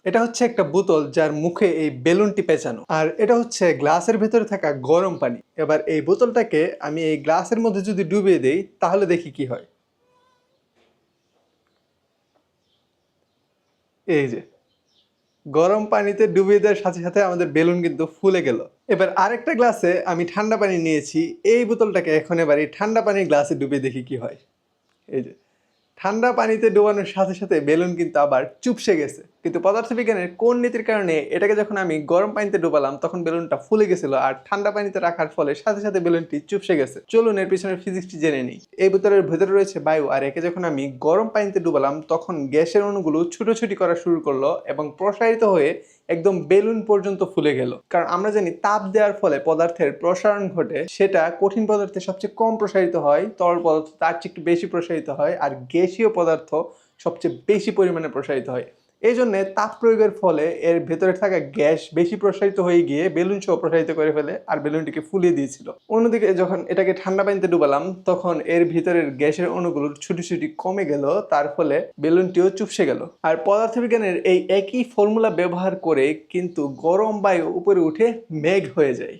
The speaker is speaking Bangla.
এটা হচ্ছে একটা বোতল যার মুখে এই বেলুনটি পেঁচানো, আর এটা হচ্ছে গ্লাসের ভেতরে থাকা গরম পানি। এবার এই বোতলটাকে আমি এই গ্লাসের মধ্যে যদি ডুবিয়ে দেই তাহলে দেখি কি হয়। এই যে গরম পানিতে ডুবিয়ে দেওয়ার সাথে সাথে আমাদের বেলুন কিন্তু ফুলে গেল। এবার আরেকটা গ্লাসে আমি ঠান্ডা পানি নিয়েছি, এই বোতলটাকে এখন এবার এই ঠান্ডা পানির গ্লাসে ডুবিয়ে দেখি কি হয়। এই যে ঠান্ডা পানিতে ডোবানোর সাথে সাথে বেলুন কিন্তু আবার চুপসে গেছে, কিন্তু পদার্থবিজ্ঞানের কোন নীতির কারণে এটাকে যখন আমি গরম পানিতে ডোবালাম তখন বেলুনটা ফুলে গেছিল, আর ঠান্ডা পানিতে রাখার ফলে সাথে সাথে বেলুনটি চুপসে গেছে। চলুন এর পিছনের ফিজিক্সটি জেনে নিই। এই বোতলের ভেতরে রয়েছে বায়ু, আর একে যখন আমি গরম পানিতে ডুবালাম তখন গ্যাসের অণুগুলো ছুটোছুটি করা শুরু করলো এবং প্রসারিত হয়ে একদম বেলুন পর্যন্ত ফুলে গেল। কারণ আমরা জানি তাপ দেওয়ার ফলে পদার্থের প্রসারণ ঘটে, সেটা কঠিন পদার্থে সবচেয়ে কম প্রসারিত হয়, তরল পদার্থ তার চেয়ে একটু বেশি প্রসারিত হয়, আর গ্যাসীয় পদার্থ সবচেয়ে বেশি পরিমাণে প্রসারিত হয়। এই জন্য তাপ প্রয়োগের ফলে এর ভেতরে থাকা গ্যাস বেশি প্রসারিত হয়ে গিয়ে বেলুন সহ প্রসারিত করে ফেলে আর বেলুনটিকে ফুলিয়ে দিয়েছিল। অন্যদিকে যখন এটাকে ঠান্ডা পানিতে ডুবালাম তখন এর ভিতরের গ্যাসের অণুগুলোর ছুটি কমে গেল, তার ফলে বেলুনটিও চুপসে গেল। আর পদার্থবিজ্ঞানের এই একই ফর্মুলা ব্যবহার করে কিন্তু গরম বায়ু উপরে উঠে মেঘ হয়ে যায়।